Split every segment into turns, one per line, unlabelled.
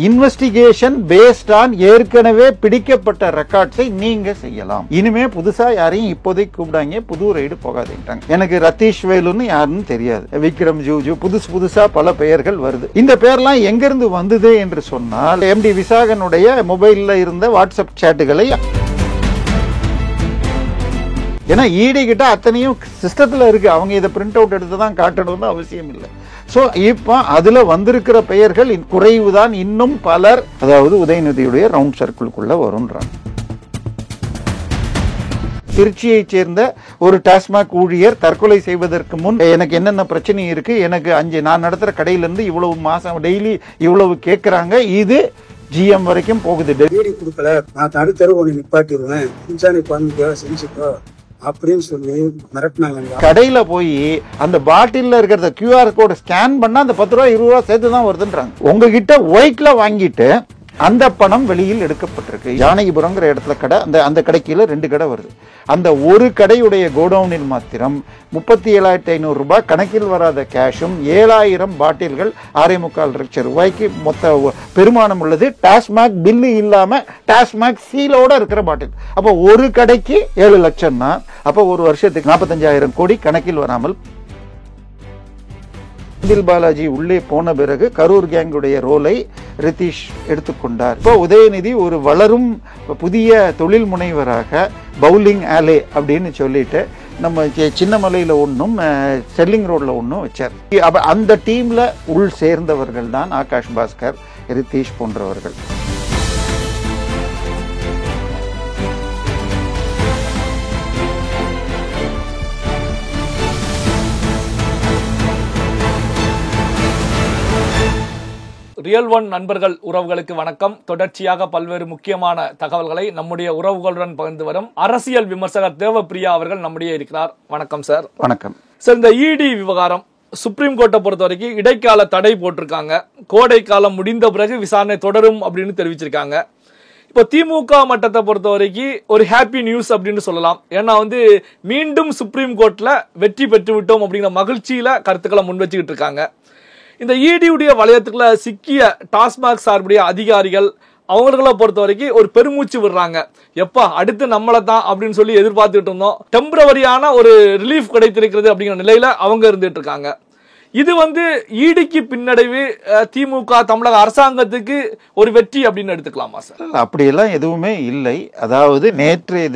Investigation based on ஏற்கனவே பிடிக்கப்பட்ட ரெக்கார்ட்ஸை நீங்க செய்யலாம். இனிமே புதுசா யாரையும் இப்போதைக்கு கூப்பிடாங்க, புது ரைடு போகாதேன்ட்டாங்க. எனக்கு ரதீஷ் வேலுன்னு யாருன்னு தெரியாது, விக்ரம் ஜூஜு, புதுசா பல பெயர்கள் வருது. இந்த பெயர்லாம் எங்கிருந்து வந்தது என்று சொன்னால் எம்டி விசாகனுடைய மொபைல்ல இருந்த வாட்ஸ்அப் சேட்டுகளை, ஏன்னா ஈடி கிட்ட அத்தனையும் சிஸ்டத்துல இருக்கு, அவங்க இதை பிரிண்ட் அவுட் எடுத்து தான் காட்டணும்னு அவசியம் இல்லை. ஸோ இப்போ அதுல வந்திருக்கிற பெயர்கள் குறைவுதான், இன்னும் பலர் அதாவது உதயநிதியுடைய ரவுண்ட் சர்க்கிள்குள்ள வரும்ன்றாங்க. திருச்சியை சேர்ந்த ஒரு டாஸ்மாக் ஊழியர் தற்கொலை செய்வதற்கு முன் எனக்கு என்னென்ன பிரச்சனை இருக்கு, எனக்கு நான் நடத்துற கடையில இருந்து இவ்வளவு மாசம் டெய்லி இவ்வளவு கேட்கறாங்க, இது ஜிஎம் வரைக்கும் போகுது.
டெலிவரி கொடுக்கல, நான் தடுத்தரு உன்னை நிப்பாட்டிடுவேன், செஞ்சுக்கோ அப்படின்னு சொல்லி மிரட்டினாங்க.
கடையில போய் அந்த பாட்டில்ல இருக்கிறத QR கோட் ஸ்கேன் பண்ணா அந்த 10 ரூபா 20 ரூபா சேர்த்து தான் வருதுன்றாங்க. உங்ககிட்ட ஒயிட்ல வாங்கிட்டு அந்த பணம் வெளியில் எடுக்கப்பட்டிருக்கு. யானகிபுரங்கிற இடத்துல கடை, அந்த கடை கீழே 2 கடை வருது. அந்த ஒரு கடையுடைய கோடவுனில் மாத்திரம் 37,500 ரூபாய் கணக்கில் வராத கேஷும் 7,000 பாட்டில்கள் 6.25 லட்சம் ரூபாய்க்கு மொத்த பெருமானம் உள்ளது. டாஸ்மாக் பில்லு இல்லாம டாஸ்மாக் சீலோட இருக்கிற பாட்டில். அப்போ ஒரு கடைக்கு 7 லட்சம்னா அப்போ ஒரு வருஷத்துக்கு 45,000 கோடி கணக்கில் வராமல். செந்தில் பாலாஜி உள்ளே போன பிறகு கரூர் கேங்குடைய ரோலை ரிதீஷ் எடுத்துக்கொண்டார். இப்போ உதயநிதி ஒரு வளரும் புதிய தொழில் முனைவராக பவுலிங் ஆலே அப்படின்னு சொல்லிட்டு நம்ம சின்னமலையில ஒன்றும் செல்லிங் ரோட்ல ஒன்றும் வச்சார். அந்த டீம்ல உள் சேர்ந்தவர்கள் தான் ஆகாஷ் பாஸ்கர், ரிதீஷ் போன்றவர்கள்.
ரியல் ஒன் நண்பர்கள் உறவுகளுக்கு வணக்கம். தொடர்ச்சியாக பல்வேறு முக்கியமான தகவல்களை நம்முடைய உறவுகளுடன் பகிர்ந்து வரும் அரசியல் விமர்சகர் தேவப்பிரியா அவர்கள் நம்முடைய இருக்கிறார். வணக்கம் சார்.
வணக்கம்
சார். இந்த இடி விவகாரம் சுப்ரீம் கோர்ட்டை பொறுத்த வரைக்கும் இடைக்கால தடை போட்டிருக்காங்க. கோடை காலம் முடிந்த பிறகு விசாரணை தொடரும் அப்படின்னு தெரிவிச்சிருக்காங்க. இப்போ திமுக மட்டத்தை பொறுத்த வரைக்கும் ஒரு ஹாப்பி நியூஸ் அப்படின்னு சொல்லலாம். ஏன்னா மீண்டும் சுப்ரீம் கோர்ட்ல வெற்றி பெற்று விட்டோம் அப்படிங்கிற மகிழ்ச்சியில கருத்துக்களை முன் வச்சுக்கிட்டு இருக்காங்க. இந்த இடியுடைய வளையத்துக்குள்ள சிக்கிய டாஸ்மாக் சார்புடைய அதிகாரிகள் அவங்களை பொறுத்த வரைக்கும் ஒரு பெருமூச்சு விடுறாங்க. எப்பா அடுத்து நம்மளை தான் அப்படின்னு சொல்லி எதிர்பார்த்துட்டு இருந்தோம். டெம்பரவரியான ஒரு ரிலீஃப் கிடைத்திருக்கிறது அப்படிங்கிற நிலையில அவங்க இருந்துட்டு இருக்காங்க. இது ஈடிக்கு பின்னடைவு, திமுக தமிழக அரசாங்கத்துக்கு ஒரு வெற்றி அப்படின்னு எடுத்துக்கலாமா சார்?
அப்படியெல்லாம் எதுவுமே இல்லை. அதாவது நேற்றைய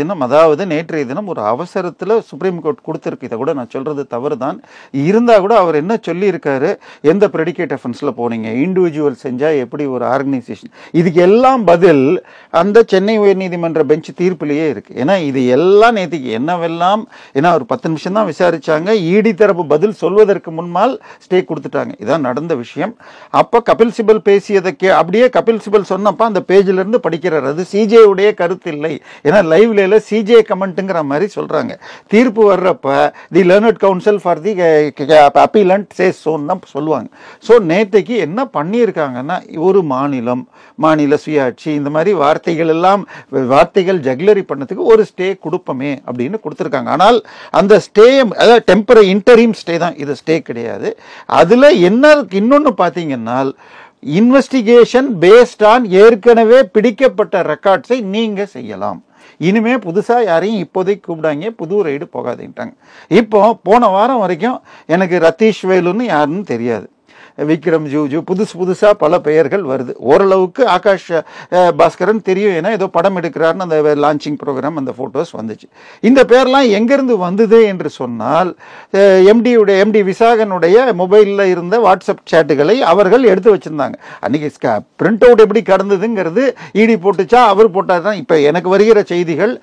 தினம் ஒரு அவசரத்துல சுப்ரீம் கோர்ட் கொடுத்திருக்கு. இதை கூட நான் சொல்றது தவறு தான். இருந்தா கூட அவர் என்ன சொல்லி இருக்காரு, எந்த பிரெடிகேட் அஃபென்ஸ்ல போனீங்க, இண்டிவிஜுவல் செஞ்சா எப்படி ஒரு ஆர்கனைசேஷன், இதுக்கு எல்லாம் பதில் அந்த சென்னை உயர்நீதிமன்ற பெஞ்ச் தீர்ப்பிலேயே இருக்கு. ஏன்னா இது எல்லாம் நேற்றுக்கு என்னவெல்லாம், ஏன்னா ஒரு 10 நிமிஷம் தான் விசாரிச்சாங்க. இடி தரப்பு பதில் சொல்வதற்கு முன்னால் ஸ்டே கொடுத்துட்டாங்க. இதான் நடந்த விஷயம். அப்ப கபில் சிபல் பேசியதை அப்படியே கபில் சிபல் சொன்னப்ப அந்த பேஜ்ல இருந்து படிக்கிறார். அது சிஜே உடைய கருத்து இல்லை. ஏன்னா லைவ்ல சிஜே கமெண்ட்ங்கிற மாதிரி சொல்றாங்க. தீர்ப்பு வர்றப்ப the learned counsel for the appellant says சோன்னு தான் சொல்லுவாங்க. ஸோ நேற்றைக்கு என்ன பண்ணியிருக்காங்கன்னா, ஒரு மாநில சுயாட்சி இந்த மாதிரி வார்த்தைகள் ஜக்லரி பண்ணதுக்கு ஒரு ஸ்டே கொடுப்போமே அப்படின்னு கொடுத்துருக்காங்க. ஆனால் அந்த ஸ்டே அதாவது டெம்பரரி இன்டரிம் ஸ்டே தான், இது ஸ்டே கிடையாது. அதுல என்ன இன்னொன்னு பாத்தீங்கன்னா, இன்வெஸ்டிகேஷன் பேஸ்ட் ஆன் ஏற்கனவே பிடிக்கப்பட்ட ரெக்கார்ட்ஸை நீங்க செய்யலாம். இனிமே புதுசா யாரையும் இப்போதைக்கு கூப்பிடாங்க, புது ரைடு போகாதேன்ட்டாங்க. இப்போ போன வாரம் வரைக்கும் எனக்கு ரதீஷ் வேலுன்னு யாருன்னு தெரியாது, விக்ரம் ஜூஜு, புதுசா பல பெயர்கள் வருது. ஓரளவுக்கு ஆகாஷ் பாஸ்கரன் தெரியும், ஏன்னா ஏதோ படம் எடுக்கிறாருன்னு அந்த லான்ச்சிங் ப்ரோக்ராம் அந்த போட்டோஸ் வந்துச்சு. இந்த பேர்லாம் எங்கிருந்து வந்தது என்று சொன்னால் எம்டி விசாகனுடைய மொபைல்ல இருந்த வாட்ஸ்அப் சேட்டுகளை அவர்கள் எடுத்து வச்சிருந்தாங்க. அன்னைக்கு பிரிண்ட் அவுட் எப்படி கடந்ததுங்கிறது இடி போட்டுச்சா அவர் போட்டார் தான். இப்ப எனக்கு வருகிற செய்திகள்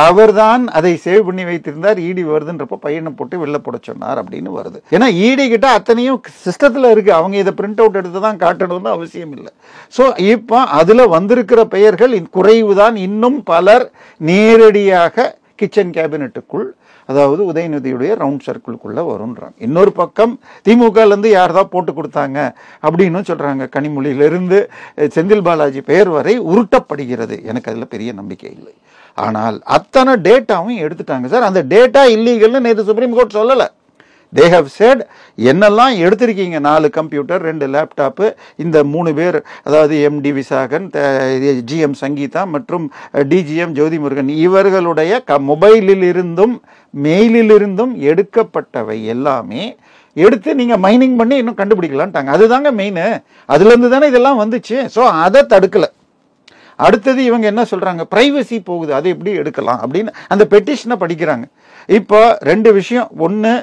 அவர் தான் அதை சேவ் பண்ணி வைத்திருந்தார், இடி வருதுன்றப்ப பையனை போட்டு வெளில போட சொன்னார் அப்படின்னு வருது. ஏன்னா இடி கிட்ட அத்தனையும் சிஸ்டத்துல இருக்கு, அவங்க இதை பிரிண்ட் அவுட் எடுத்து தான் காட்டணும்னு அவசியம் இல்லை. ஸோ இப்போ அதுல வந்திருக்கிற பெயர்கள் குறைவுதான், இன்னும் பலர் நேரடியாக கிச்சன் கேபினட்டுக்குள், அதாவது உதயநிதியுடைய ரவுண்ட் சர்க்கிள்குள்ள வரும்ன்றாங்க. இன்னொரு பக்கம் திமுக இருந்து யார்தான் போட்டு கொடுத்தாங்க அப்படின்னு சொல்றாங்க. கனிமொழியிலிருந்து செந்தில் பாலாஜி பெயர் வரை உருட்டப்படுகிறது. எனக்கு அதுல பெரிய நம்பிக்கை இல்லை. ஆனால் அத்தனை டேட்டாவும் எடுத்துட்டாங்க சார். அந்த டேட்டா இல்லீகல்னு நேற்று சுப்ரீம் கோர்ட் சொல்லல. தே ஹவ் செட் என்னெல்லாம் எடுத்திருக்கீங்க, 4 கம்ப்யூட்டர் 2 லேப்டாப்பு, இந்த 3 பேர், அதாவது எம்டி விசாகன், ஜிஎம் சங்கீதா மற்றும் டிஜிஎம் ஜோதி முருகன், இவர்களுடைய மொபைலில் இருந்தும் மெயிலில் இருந்தும் எடுக்கப்பட்டவை எல்லாமே எடுத்து நீங்க மைனிங் பண்ணி இன்னும் கண்டுபிடிக்கலான்ட்டாங்க. அதுதாங்க மெயின். அதுல இருந்து தானே இதெல்லாம் வந்துச்சு. ஸோ அதை தடுக்கல. அடுத்தது இவங்க என்ன சொல்றாங்க, பிரைவசி போகுது, அதை எப்படி எடுக்கலாம் அப்படின்னு அந்த பெட்டிஷனை படிக்கிறாங்க. இப்போ 2 விஷயம். ஒன்று,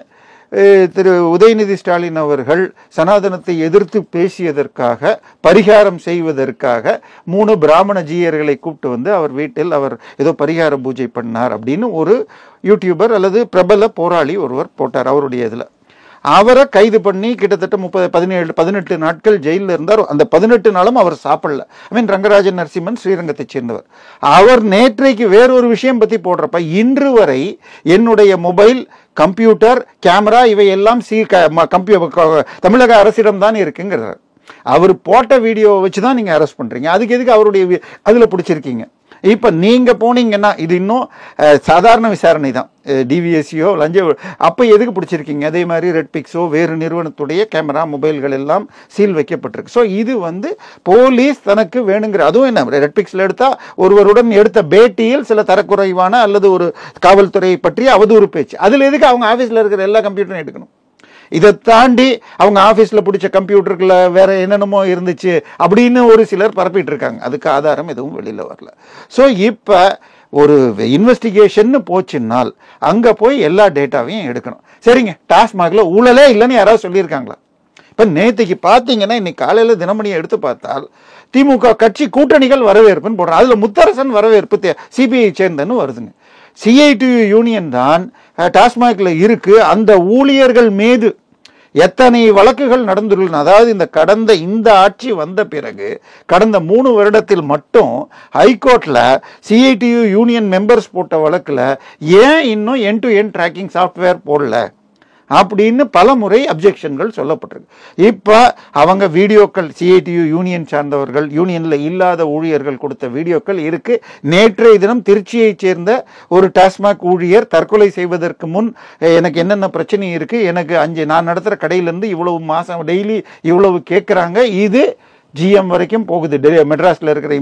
திரு உதயநிதி ஸ்டாலின் அவர்கள் சனாதனத்தை எதிர்த்து பேசியதற்காக பரிகாரம் செய்வதற்காக 3 பிராமண ஜீயர்களை கூப்பிட்டு வந்து அவர் வீட்டில் அவர் ஏதோ பரிகார பூஜை பண்ணார் அப்படின்னு ஒரு யூடியூபர் அல்லது பிரபல போராளி ஒருவர் போட்டார் அவருடைய இதில். அவரை கைது பண்ணி கிட்டத்தட்ட 18 நாட்கள் ஜெயிலில் இருந்தார். அந்த 18 நாளும் அவர் சாப்பிடல. ரங்கராஜன் நரசிம்மன் ஸ்ரீரங்கத்தை சேர்ந்தவர். அவர் நேற்றைக்கு வேறொரு விஷயம் பற்றி போடுறப்ப, இன்று வரை என்னுடைய மொபைல், கம்ப்யூட்டர், கேமரா இவையெல்லாம் தமிழக அரசிடம் தான் இருக்குங்கிறார். அவர் போட்ட வீடியோவை வச்சு தான் நீங்கள் அரெஸ்ட் பண்ணுறீங்க. அதுக்கு எதுக்கு அவருடைய அதில் பிடிச்சிருக்கீங்க? இப்போ நீங்கள் போனீங்கன்னா இது இன்னும் சாதாரண விசாரணை தான், டிவிஎஸ்சியோ லஞ்ச, அப்போ எதுக்கு பிடிச்சிருக்கீங்க? அதே மாதிரி ரெட்பிக்ஸோ வேறு நிறுவனத்துடைய கேமரா மொபைல்கள் எல்லாம் சீல் வைக்கப்பட்டிருக்கு. ஸோ இது போலீஸ் தனக்கு வேணுங்கிற, அதுவும் என்ன, ரெட்பிக்ஸில் எடுத்தால் ஒருவருடன் எடுத்த பேட்டியில் சில தரக்குறைவான அல்லது ஒரு காவல்துறையை பற்றி அவதூறு பேச்சு, அதில் எதுக்கு அவங்க ஆஃபீஸில் இருக்கிற எல்லா கம்ப்யூட்டரும் எடுக்கணும்? இதை தாண்டி அவங்க ஆஃபீஸில் பிடிச்ச கம்ப்யூட்டருக்குள்ள வேற என்னென்னமோ இருந்துச்சு அப்படின்னு ஒரு சிலர் பரப்பிட்டு இருக்காங்க. அதுக்கு ஆதாரம் எதுவும் வெளியில் வரல. ஸோ இப்போ ஒரு இன்வெஸ்டிகேஷன் போச்சுன்னால் அங்கே போய் எல்லா டேட்டாவையும் எடுக்கணும். சரிங்க, டாஸ்மாகில் ஊழலே இல்லைன்னு யாராவது சொல்லியிருக்காங்களா? இப்போ நேற்றுக்கு பார்த்தீங்கன்னா, இன்னைக்கு காலையில் தினமணியை எடுத்து பார்த்தால் திமுக கட்சி கூட்டணிகள் வரவேற்புன்னு போடுறாங்க. அதில் முத்தரசன் வரவேற்பு சிபிஐ சேர்ந்தன்னு வருதுங்க. சிஐடியு யூனியன் தான் டாஸ்மாகில் இருக்கு. அந்த ஊழியர்கள் மீது எத்தனை வழக்குகள் நடந்துள்ளன? அதாவது இந்த ஆட்சி வந்த பிறகு கடந்த 3 வருடத்தில் மட்டும் ஹைகோர்ட்ல சிஐடியு யூனியன் மெம்பர்ஸ் போட்ட வழக்குல ஏன் இன்னும் end to end tracking software போடல அப்படின்னு பல முறை அப்ஜெக்ஷன்கள் சொல்லப்பட்டிருக்கு. இப்போ அவங்க வீடியோக்கள், சிஐடியு யூனியன் சார்ந்தவர்கள், யூனியனில் இல்லாத ஊழியர்கள் கொடுத்த வீடியோக்கள் இருக்கு. நேற்றைய தினம் திருச்சியைச் சேர்ந்த ஒரு டாஸ்மாக் ஊழியர் தற்கொலை செய்வதற்கு முன் எனக்கு என்னென்ன பிரச்சனை இருக்கு, எனக்கு நான் நடத்துகிற கடையிலேருந்து இவ்வளவு மாதம் டெய்லி இவ்வளவு கேட்குறாங்க, இது ஜிஎம் வரைக்கும் போகுது, மெட்ராஸில் இருக்கிற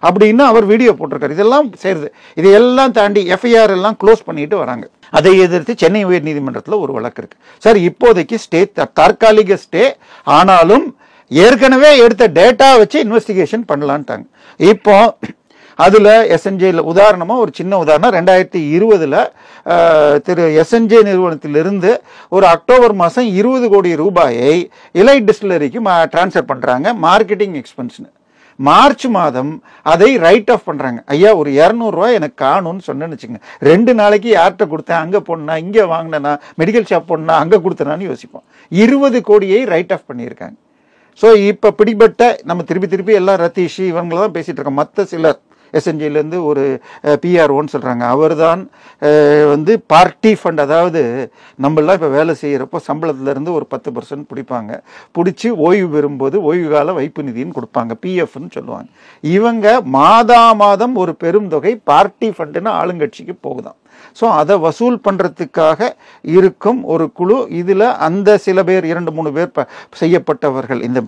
அப்படின்னு அவர் வீடியோ போட்டிருக்காரு. இதெல்லாம் சேருது. இதையெல்லாம் தாண்டி எஃப்ஐஆர் எல்லாம் க்ளோஸ் பண்ணிட்டு வராங்க. அதை எதிர்த்து சென்னை உயர் நீதிமன்றத்தில் ஒரு வழக்கு இருக்கு. சார், இப்போதைக்கு ஸ்டே, தற்காலிக ஸ்டே, ஆனாலும் ஏற்கனவே எடுத்த டேட்டா வச்சு இன்வெஸ்டிகேஷன் பண்ணலான்ட்டாங்க. இப்போ அதில் எஸ்என்ஜேல உதாரணமாக ஒரு சின்ன உதாரணம், 2020 திரு எஸ்என்ஜே நிறுவனத்திலிருந்து ஒரு அக்டோபர் மாதம் 20 கோடி ரூபாயை எலைட் டிஸ்டிலரிக்கு டிரான்ஸ்ஃபர் பண்ணுறாங்க, மார்க்கெட்டிங் எக்ஸ்பென்ஸ்னு. மார்ச் மாதம் அதை ரைட் ஆஃப் பண்ணுறாங்க. ஐயா, ஒரு 200 ரூபாய் எனக்கு காணும்னு சொன்னேன்னு வச்சுங்க, 2 நாளைக்கு யார்கிட்ட கொடுத்தேன், அங்கே போனா, இங்கே வாங்கினேன்னா, மெடிக்கல் ஷாப் போனா, அங்கே கொடுத்தனான்னு யோசிப்போம். 20 கோடியை ரைட் ஆஃப் பண்ணியிருக்காங்க. ஸோ இப்போ பிடிபட்ட, நம்ம திருப்பி எல்லாம் ரத்தீஷ் இவங்கள தான் பேசிகிட்டு இருக்கோம். மற்ற சிலர் எஸ்என்ஜிலேருந்து ஒரு பிஆர்ஓன்னு சொல்கிறாங்க, அவர் தான் பார்ட்டி ஃபண்ட், அதாவது நம்மளாம் இப்போ வேலை செய்கிறப்போ சம்பளத்துலேருந்து ஒரு 10% பிடிப்பாங்க, பிடிச்சி ஓய்வு பெறும்போது ஓய்வு கால வைப்பு நிதின்னு கொடுப்பாங்க, பிஎஃப்னு சொல்லுவாங்க. இவங்க மாதம் ஒரு பெரும் தொகை பார்ட்டி ஃபண்டுன்னு ஆளுங்கட்சிக்கு போகுதான். ஸோ அதை வசூல் பண்ணுறதுக்காக இருக்கும் ஒரு குழு. இதில் அந்த சில பேர், 2-3 பேர் செய்யப்பட்டவர்கள், இந்த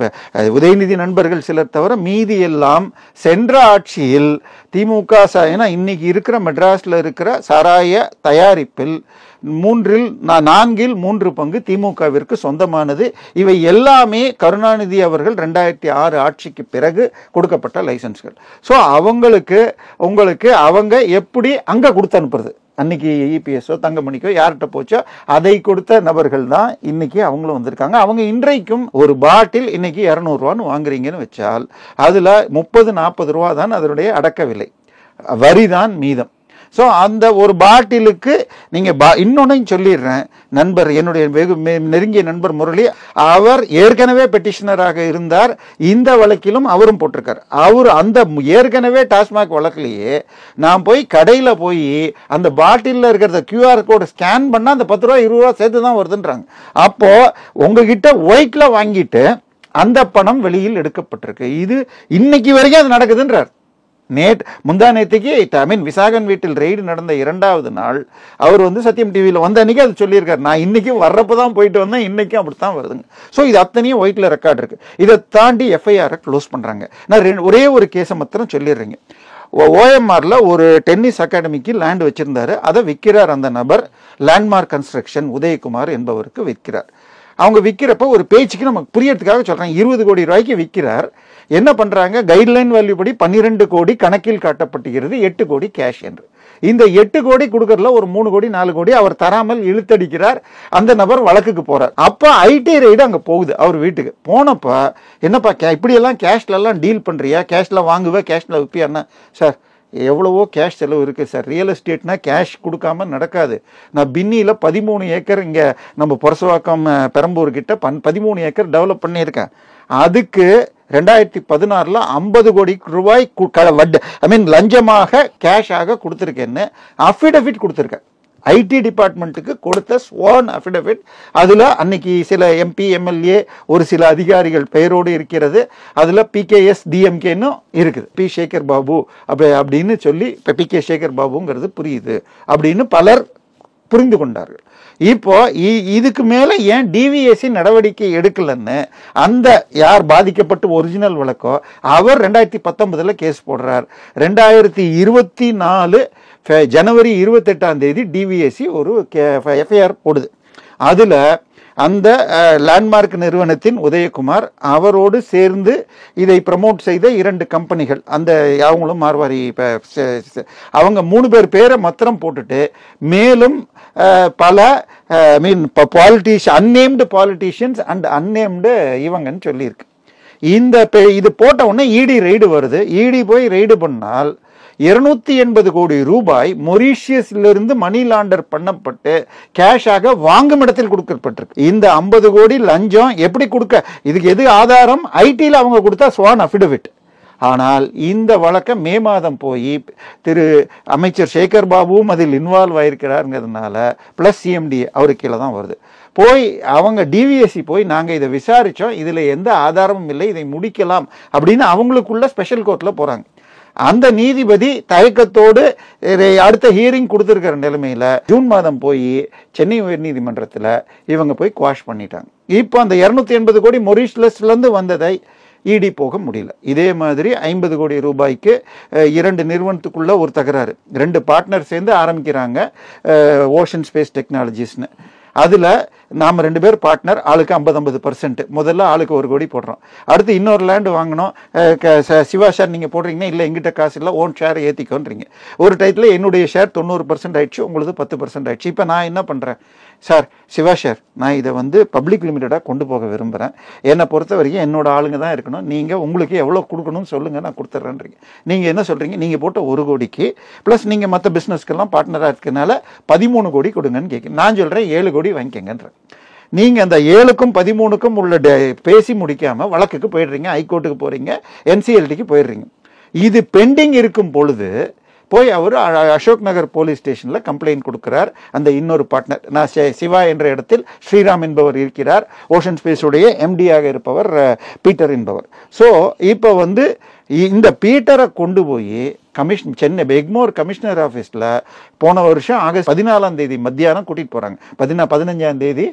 உதயநிதி நண்பர்கள் சிலர் தவிர மீதி எல்லாம் சென்ற ஆட்சியில் திமுக, ஏன்னா இன்னைக்கு இருக்கிற மெட்ராஸில் இருக்கிற சாராய தயாரிப்பில் 4 3 திமுகவிற்கு சொந்தமானது. இவை எல்லாமே கருணாநிதி அவர்கள் 2006 ஆட்சிக்கு பிறகு கொடுக்கப்பட்ட லைசன்ஸ்கள். ஸோ உங்களுக்கு அவங்க எப்படி அங்கே கொடுத்து அனுப்புறது? அன்னைக்கு இபிஎஸ்ஓ தங்கமணிக்கோ யார்கிட்ட போச்சோ அதை கொடுத்த நபர்கள் தான் இன்னைக்கு அவங்களும் வந்திருக்காங்க. அவங்க இன்றைக்கும் ஒரு பாட்டில் இன்னைக்கு 200 ரூபான்னு வாங்குறீங்கன்னு வச்சால் அதுல 30-40 ரூபா தான் அதனுடைய அடக்க விலை, வரி தான் மீதம். ஸோ அந்த ஒரு பாட்டிலுக்கு நீங்கள் இன்னொன்னையும் சொல்லிடுறேன், நண்பர், என்னுடைய வெகு நெருங்கிய நண்பர் முரளி, அவர் ஏற்கனவே பெட்டிஷனராக இருந்தார். இந்த வழக்கிலும் அவரும் போட்டிருக்கார். அவர் அந்த ஏற்கனவே டாஸ்மாக் வழக்கிலேயே நான் போய் கடையில் போய் அந்த பாட்டிலில் இருக்கிறத கியூஆர் கோடு ஸ்கேன் பண்ணால் அந்த 10 ரூபா 20 ரூபா சேர்த்து தான் வருதுன்றாங்க. அப்போது உங்ககிட்ட ஒயிட்டில் வாங்கிட்டு அந்த பணம் வெளியில் எடுக்கப்பட்டிருக்கு. இது இன்னைக்கு வரைக்கும் அது நடக்குதுன்றார். முந்தா நேற்றுக்கு விசாகன் வீட்டில் ரெய்டு நடந்த 2வது நாள் அவர் வந்து சத்தியம் டிவியில் வந்த அன்னைக்கு அது சொல்லியிருக்காரு. நான் இன்னைக்கு வர்றப்ப தான் போயிட்டு வந்தேன், இன்னைக்கும் அப்படித்தான் வருதுங்க. ஸோ இது அத்தனையும் ஒயிட்ல ரெக்கார்டு இருக்கு. இதை தாண்டி எஃப்ஐஆரை க்ளோஸ் பண்றாங்க. நான் ஒரே ஒரு கேஸை மாத்திரம் சொல்லிடுறேங்க. ஓஎம்ஆர்ல ஒரு டென்னிஸ் அகாடமிக்கு லேண்ட் வச்சிருந்தாரு. அதை விற்கிறார் அந்த நபர். லேண்ட்மார்க் கன்ஸ்ட்ரக்ஷன் உதயகுமார் என்பவருக்கு விற்கிறார். அவங்க விற்கிறப்ப ஒரு பேச்சுக்கு நமக்கு புரியறதுக்காக சொல்றாங்க, 20 கோடி ரூபாய்க்கு விற்கிறார். என்ன பண்றாங்க, கைட்லைன் வேல்யூ படி 12 கோடி கணக்கில் காட்டப்பட்டுகிறது, 8 கோடி கேஷ் என்று. இந்த 8 கோடி கொடுக்கறதுல ஒரு 3 கோடி 4 கோடி அவர் தராமல் இழுத்தடிக்கிறார். அந்த நபர் வழக்குக்கு போறார். அப்ப ஐடி ரைடு அங்க போகுது அவர் வீட்டுக்கு. போனப்ப என்னப்பா இப்படி எல்லாம் கேஷ்ல எல்லாம் டீல் பண்றியா, கேஷ்ல வாங்குவ கேஷ்ல விற்பியான்னா, சார் எவ்வளவோ கேஷ் செலவு இருக்குது சார், ரியல் எஸ்டேட்னா கேஷ் கொடுக்காம நடக்காது. நான் பின்னியில் 13 ஏக்கர் இங்கே நம்ம புரசவாக்கம் பெரம்பூர் கிட்ட 13 ஏக்கர் டெவலப் பண்ணியிருக்கேன். அதுக்கு 2016 50 கோடி ரூபாய் லஞ்சமாக கேஷாக கொடுத்துருக்கேன்னு அஃபிடவிட் கொடுத்துருக்கேன். ஐடி டிபார்ட்மெண்ட்டுக்கு கொடுத்த ஸ்வான் அஃபிடவிட். அதில் அன்னைக்கு சில எம்பி எம்எல்ஏ ஒரு சில அதிகாரிகள் பெயரோடு இருக்கிறது. அதில் பிகேஎஸ் டிஎம்கேன்னு இருக்குது. பி சேகர் பாபு அப்படின்னு சொல்லி இப்போ பிகே சேகர் பாபுங்கிறது புரியுது அப்படின்னு பலர் புரிந்து கொண்டார்கள். இப்போ இதுக்கு மேல ஏன் டிவிஎஸ்சி நடவடிக்கை எடுக்கலன்னு அந்த யார் பாதிக்கப்பட்டு ஒரிஜினல் வழக்கோ அவர் 2019 கேஸ் போடுறார். 2024 ஜனவரி 28 டிவிஎஸ்சி ஒரு எஃப்ஐஆர் போடுது. அதுல அந்த லேண்ட்மார்க் நிறுவனத்தின் உதயகுமார் அவரோடு சேர்ந்து இதை ப்ரமோட் செய்த 2 கம்பெனிகள், அந்த அவங்களும் மார்வாரி, அவங்க 3 பேர் பேரை மாத்திரம் போட்டுட்டு மேலும் பல அன்னேம்டு பாலிட்டிஷியன்ஸ் அண்ட் அன்னேம்டு இவங்கன்னு சொல்லியிருக்கு. இது போட்ட உடனே இடி ரெய்டு வருது. இடி போய் ரெய்டு பண்ணால் 280 கோடி ரூபாய் மொரீஷியஸிலிருந்து மணி லாண்டர் பண்ணப்பட்டு கேஷாக வாங்கும் இடத்தில் கொடுக்கப்பட்டிருக்கு. இந்த 50 கோடி லஞ்சம் எப்படி கொடுக்க, இதுக்கு எது ஆதாரம்? ஐடியில் அவங்க கொடுத்தா ஸ்வான் அஃபிடவிட். ஆனால் இந்த வழக்கம் மே மாதம் போய் திரு அமைச்சர் சேகர் பாபுவும் அதில் இன்வால்வ் ஆயிருக்கிறாருங்கிறதுனால பிளஸ் சிஎம்டி அவருக்கு கீழே தான் வருது. போய் அவங்க டிவிஎஸ்சி போய் நாங்கள் இதை விசாரித்தோம், இதில் எந்த ஆதாரமும் இல்லை, இதை முடிக்கலாம் அப்படின்னு அவங்களுக்குள்ள ஸ்பெஷல் கோர்ட்டில் போகிறாங்க. அந்த நீதிபதி தயக்கத்தோடு அடுத்த ஹியரிங் கொடுத்துருக்கிற நிலைமையில் ஜூன் மாதம் போய் சென்னை உயர்நீதிமன்றத்தில் இவங்க போய் குவாஷ் பண்ணிட்டாங்க. இப்போ அந்த 280 கோடி மொரீஷியஸ்லேருந்து வந்ததை இடி போக முடியல. இதே மாதிரி 50 கோடி ரூபாய்க்கு 2 நிறுவனத்துக்குள்ள ஒரு தகராறு. 2 பார்ட்னர் சேர்ந்து ஆரம்பிக்கிறாங்க ஓஷன் ஸ்பேஸ் டெக்னாலஜிஸ்னு. அதில் நாம் 2 பேர் பார்ட்னர், ஆளுக்கு 50-50%. முதல்ல ஆளுக்கு 1 கோடி போடுறோம். அடுத்து இன்னொரு லேண்டு வாங்கினோம், சிவா ஷேர் நீங்கள் போடுறீங்கன்னா இல்லை எங்கிட்ட காசு இல்லை, ஓன் ஷேர் ஏற்றிக்கோன்றீங்க. ஒரு டைத்தில் என்னுடைய ஷேர் 90% ஆயிடுச்சு, உங்களுக்கு 10% ஆயிடுச்சு. இப்போ நான் என்ன பண்ணுறேன், சார் சிவா ஷேர் நான் இதை பப்ளிக் லிமிட்டடாக கொண்டு போக விரும்புகிறேன், என்னை பொறுத்த வரைக்கும் என்னோட ஆளுங்க தான் இருக்கணும், நீங்கள் உங்களுக்கு எவ்வளோ கொடுக்கணும்னு சொல்லுங்கள் நான் கொடுத்துட்றேன்றீங்க. நீங்கள் என்ன சொல்கிறீங்க, நீங்கள் போட்ட 1 கோடிக்கு ப்ளஸ் நீங்கள் மற்ற பிஸ்னஸ்க்கெல்லாம் பார்ட்னராக இருக்கனால 13 கோடி கொடுங்கன்னு கேட்குறேன். நான் சொல்கிறேன் 7 கோடி வாங்கிக்கங்கன்றேன். நீங்கள் அந்த 7க்கும் 13க்கும் உள்ள பேசி முடிக்காமல் வழக்குக்கு போயிடுறீங்க, ஹைகோர்ட்டுக்கு போகிறீங்க, என்சிஎல்டிக்கு போயிடுறீங்க. இது பெண்டிங் இருக்கும் பொழுது போய் அவர் அசோக் நகர் போலீஸ் ஸ்டேஷனில் கம்ப்ளைண்ட் கொடுக்கிறார். அந்த இன்னொரு பார்ட்னர், நான் சிவா என்ற இடத்தில் ஸ்ரீராம் என்பவர் இருக்கிறார், ஓஷன் ஸ்பேஸுடைய எம்டியாக இருப்பவர் பீட்டர் என்பவர். ஸோ இப்போ இந்த பீட்டரை கொண்டு போய் சென்னை எக்மோர் கமிஷனர் ஆஃபீஸில் போன வருஷம் ஆகஸ்ட் 14 மத்தியானம் கூட்டிகிட்டு போகிறாங்க. 15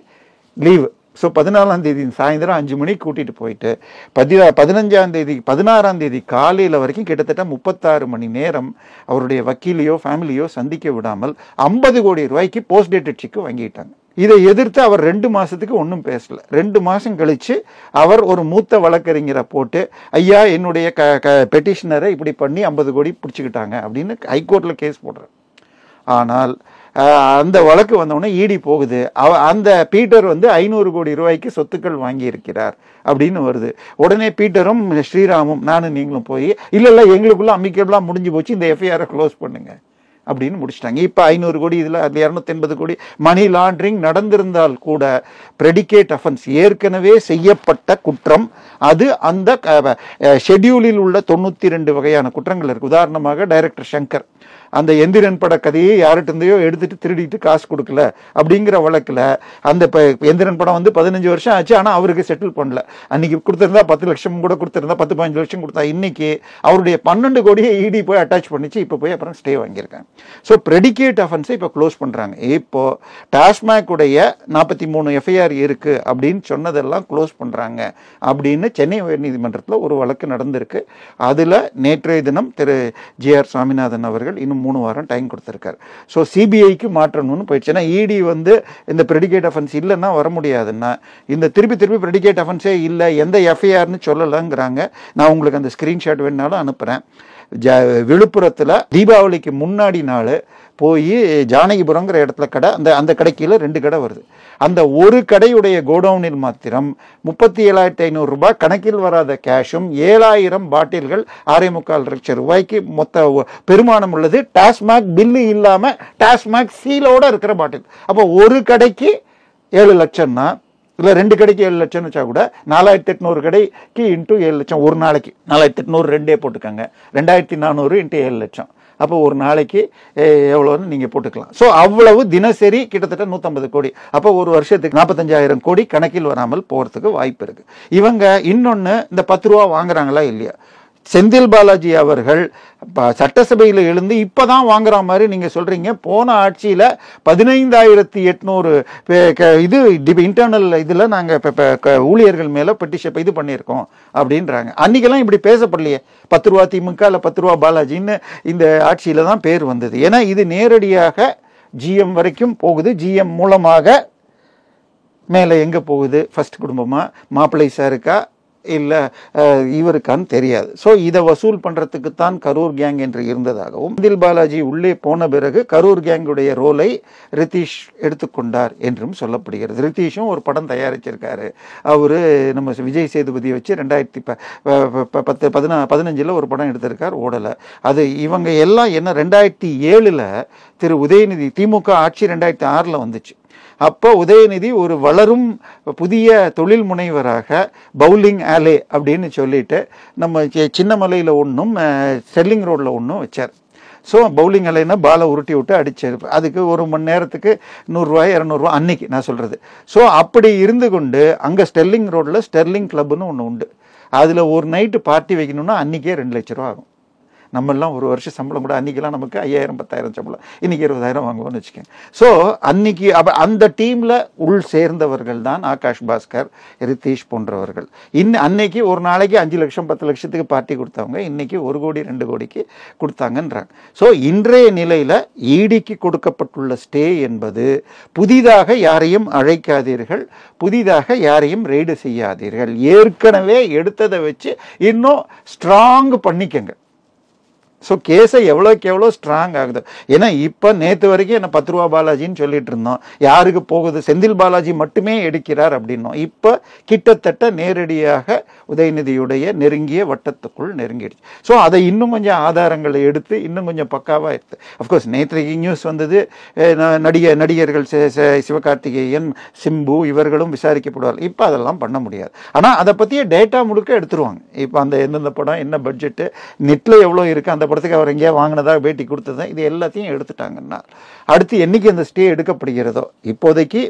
லீவு. ஸோ 14 சாயந்தரம் 5 மணிக்கு கூட்டிகிட்டு போயிட்டு 16 காலையில் வரைக்கும் கிட்டத்தட்ட 36 மணி நேரம் அவருடைய வக்கீலையோ ஃபேமிலியோ சந்திக்க விடாமல் 50 கோடி ரூபாய்க்கு போஸ்ட் டேட்டட் செக் வாங்கிட்டாங்க. இதை எதிர்த்து அவர் 2 மாதத்துக்கு ஒன்றும் பேசல. 2 மாதம் கழித்து அவர் ஒரு மூத்த வழக்கறிஞரை போட்டு, ஐயா என்னுடைய பெட்டிஷனரை இப்படி பண்ணி 50 கோடி பிடிச்சிக்கிட்டாங்க அப்படின்னு ஹைகோர்ட்டில் கேஸ் போடுறார். ஆனால் அந்த வழக்கு வந்தவுடனே இடி போகுது. அந்த பீட்டர் 500 கோடி ரூபாய்க்கு சொத்துக்கள் வாங்கி இருக்கிறார் அப்படின்னு வருது. உடனே பீட்டரும் ஸ்ரீராமும் நானும் நீங்களும் போய் இல்லை எங்களுக்குள்ள அமிக்கபிளாக முடிஞ்சு போச்சு, இந்த எஃப்ஐஆரை க்ளோஸ் பண்ணுங்க அப்படின்னு முடிச்சிட்டாங்க. இப்போ 500 கோடி இதில் 280 கோடி மணி லாண்டரிங் நடந்திருந்தால் கூட பிரெடிகேட் அஃபென்ஸ் ஏற்கனவே செய்யப்பட்ட குற்றம். அது அந்த ஷெட்யூலில் உள்ள 92 வகையான குற்றங்கள் இருக்கு. உதாரணமாக டைரக்டர் சங்கர் அந்த எந்திரன் பட கதையை யார்கிட்ட இருந்தையோ எடுத்துட்டு திருடிட்டு காசு கொடுக்கல அப்படிங்கிற வழக்கில் அந்த எந்திரன் படம் வந்து 15 வருஷம் ஆச்சு, ஆனால் அவருக்கு செட்டில் பண்ணல. அன்னைக்கு கொடுத்திருந்தா 10 லட்சம் கூட கொடுத்திருந்தா 10-15 லட்சம் கொடுத்தா, இன்னைக்கு அவருடைய 12 கோடியை இடி போய் அட்டாச் பண்ணிச்சு. இப்போ போய் அப்புறம் ஸ்டே வாங்கியிருக்காங்க. ஸோ ப்ரெடிகேட் அஃபென்ஸை இப்போ க்ளோஸ் பண்ணுறாங்க. இப்போ டாஸ்மாக் உடைய 43 எஃப்ஐஆர் இருக்கு அப்படின்னு சொன்னதெல்லாம் க்ளோஸ் பண்ணுறாங்க அப்படின்னு சென்னை உயர்நீதிமன்றத்தில் ஒரு வழக்கு நடந்திருக்கு. அதில் நேற்றைய தினம் திரு ஜே.ஆர். சுவாமிநாதன் அவர்கள் இன்னும் 3 வாரம் டைம் கொடுத்துருக்காரு. ஸோ சிபிஐக்கு மாற்றணும்னு போயிடுச்சு. ஏன்னா இடி வந்து இந்த ப்ரெடிகேட் அஃபென்ஸ் இல்லைன்னா வர முடியாதுன்னா, இந்த திருப்பி ப்ரெடிகேட் அஃபென்ஸே இல்லை, எந்த எஃப்ஐஆர்னு சொல்லலைங்கிறாங்க. நான் உங்களுக்கு அந்த ஸ்க்ரீன்ஷாட் வேணுனாலும் அனுப்புகிறேன். விழுப்புரத்தில் தீபாவளிக்கு முன்னாடி நாள் போய் ஜானகிபுரங்கிற இடத்துல கடை, அந்த கடைக்குள்ள 2 கடை வருது. அந்த ஒரு கடையுடைய கோடவுனில் மாத்திரம் 37,500 ரூபாய் கணக்கில் வராத கேஷும் 7,000 பாட்டில்கள் 6.25 லட்சம் ரூபாய்க்கு மொத்த பெருமானம் உள்ளது. டாஸ்மாக் பில்லு இல்லாம டாஸ்மாக் சீலோட இருக்கிற பாட்டில். அப்போ ஒரு கடைக்கு 7 லட்சம்னா, இல்லை 2 கடைக்கு 7 லட்சம்னு வச்சா கூட 4,800 கடைக்கு இன்ட்டு 7 லட்சம். ஒரு நாளைக்கு 4,800 2 போட்டுக்கோங்க, 2,400 இன்ட்டு 7 லட்சம். அப்போ ஒரு நாளைக்கு எவ்வளோன்னு நீங்கள் போட்டுக்கலாம். ஸோ அவ்வளவு தினசரி கிட்டத்தட்ட 150 கோடி. அப்போ ஒரு வருஷத்துக்கு 45,000 கோடி கணக்கில் வராமல் போகிறதுக்கு வாய்ப்பு இருக்குது. இவங்க இன்னொன்று, இந்த 10 ரூபா வாங்குறாங்களா இல்லையா, செந்தில் பாலாஜி அவர்கள் சட்டசபையில் எழுந்து இப்பதான் வாங்குற மாதிரி நீங்க சொல்றீங்க. போன ஆட்சியில 15,800 இது இன்டர்னல் இதுல நாங்க ஊழியர்கள் மேல பெட்டிஷன் இது பண்ணியிருக்கோம் அப்படின்றாங்க. அன்னைக்கெல்லாம் இப்படி பேசப்படலையே. 10 ரூபா திமுக இல்ல 10 ரூபா பாலாஜின்னு இந்த ஆட்சியில தான் பேர் வந்தது. ஏன்னா இது நேரடியாக ஜிஎம் வரைக்கும் போகுது. ஜிஎம் மூலமாக மேல எங்க போகுது, ஃபர்ஸ்ட் குடும்பமா மாப்பிள்ளை சாருக்கா இல்லை இவருக்கான்னு தெரியாது. ஸோ இதை வசூல் பண்ணுறதுக்கு தான் கரூர் கேங் என்று இருந்ததாகவும், செந்தில் பாலாஜி உள்ளே போன பிறகு கரூர் கேங்குடைய ரோலை ரித்தீஷ் எடுத்துக்கொண்டார் என்றும் சொல்லப்படுகிறது. ரித்தீஷும் ஒரு படம் தயாரிச்சிருக்காரு. அவர் நம்ம விஜய் சேதுபதியை வச்சு 2015 ஒரு படம் எடுத்திருக்கார், ஓடலை. அது இவங்க எல்லாம் என்ன 2007 திரு உதயநிதி திமுக ஆட்சி 2006 வந்துச்சு. அப்போ உதயநிதி ஒரு வளரும் புதிய தொழில் முனைவராக பவுலிங் ஆலே அப்படின்னு சொல்லிட்டு நம்ம சின்னமலையில் ஒன்றும் ஸ்டெர்லிங் ரோடில் ஒன்றும் வச்சார். ஸோ பவுலிங் ஆலேன்னா பாலை உருட்டி விட்டு அடிச்சார். அதுக்கு 1 மணி நேரத்துக்கு 100 ரூபாய் 200 ரூபா அன்னைக்கு நான் சொல்கிறது. ஸோ அப்படி இருந்து கொண்டு அங்கே ஸ்டெர்லிங் ரோடில் ஸ்டெர்லிங் கிளப்னு ஒன்று உண்டு. அதில் ஒரு நைட்டு பார்ட்டி வைக்கணும்னா அன்றைக்கே 2 லட்ச ரூபா ஆகும். நம்மெல்லாம் ஒரு வருஷம் சம்பளம் கூட அன்றைக்கெல்லாம் நமக்கு 5,000-10,000 சம்பளம், இன்றைக்கி 20,000 வாங்குவோம்னு வச்சுக்கேன். ஸோ அன்னைக்கு அந்த டீமில் உள் சேர்ந்தவர்கள் தான் ஆகாஷ் பாஸ்கர், ரித்தீஷ் போன்றவர்கள். அன்னைக்கு ஒரு நாளைக்கு 5 லட்சம் 10 லட்சத்துக்கு பார்ட்டி கொடுத்தவங்க இன்னைக்கு 1 கோடி 2 கோடிக்கு கொடுத்தாங்கன்றாங்க. ஸோ இன்றைய நிலையில் ஈடிக்கு கொடுக்கப்பட்டுள்ள ஸ்டே என்பது புதிதாக யாரையும் அழைக்காதீர்கள், புதிதாக யாரையும் ரெய்டு செய்யாதீர்கள், ஏற்கனவே எடுத்ததை வச்சு இன்னும் ஸ்ட்ராங் பண்ணிக்கங்க. ஸோ கேஸை எவ்வளோக்கு எவ்வளோ ஸ்ட்ராங் ஆகுது. ஏன்னா இப்போ நேற்று வரைக்கும் என்ன 10 ரூபா பாலாஜின்னு சொல்லிட்டு இருந்தோம். யாருக்கு போகுது, செந்தில் பாலாஜி மட்டுமே எடுக்கிறார் அப்படின்னோம். இப்போ கிட்டத்தட்ட நேரடியாக உதயநிதியுடைய நெருங்கிய வட்டத்துக்குள் நெருங்கிடுச்சு. ஸோ அதை இன்னும் கொஞ்சம் ஆதாரங்களை எடுத்து இன்னும் கொஞ்சம் பக்காவாக எடுத்து, அஃப்கோர்ஸ் நேற்றைக்கு நியூஸ் வந்தது, நடிகர்கள் சிவகார்த்திகேயன், சிம்பு இவர்களும் விசாரிக்கப்படுவார்கள். இப்போ அதெல்லாம் பண்ண முடியாது. ஆனால் அதை பற்றிய டேட்டா முழுக்க எடுத்துருவாங்க. இப்போ அந்த எந்தெந்த படம் என்ன பட்ஜெட்டு நெட்டில் எவ்வளோ இருக்குது, அந்த படத்துக்கு அவர் எங்கேயா வாங்கினதா பேட்டி கொடுத்ததா, இது எல்லாத்தையும் எடுத்துட்டாங்கன்னா அடுத்து என்னைக்கு அந்த ஸ்டே எடுக்கப்படுகிறதோ, இப்போதைக்கு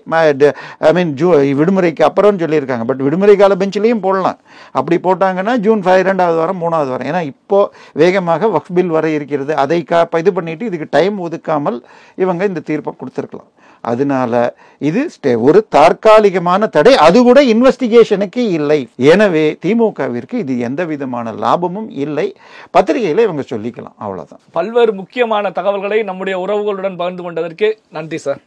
விடுமுறைக்கு அப்புறம் சொல்லியிருக்காங்க. பட் விடுமுறை கால பெஞ்சிலையும் போடலாம். அப்படி போட்டாங்கன்னா ஜூன் 2வது வாரம் 3வது வாரம். ஏன்னா இப்போ வேகமாக வக்ஃப் பில் வர இருக்கிறது. அதை இது பண்ணிட்டு இதுக்கு டைம் ஒதுக்காமல் இவங்க இந்த தீர்ப்பை கொடுத்துருக்கலாம். அதனால இது ஒரு தற்காலிகமான தடை, அது கூட இன்வெஸ்டிகேஷனுக்கு இல்லை. எனவே திமுகவிற்கு இது எந்த விதமான லாபமும் இல்லை. பத்திரிகையில இவங்க சொல்லிக்கலாம், அவ்வளவுதான்.
பல்வேறு முக்கியமான தகவல்களை நம்முடைய உறவுகளுடன் பகிர்ந்து கொண்டதற்கு நன்றி சார்.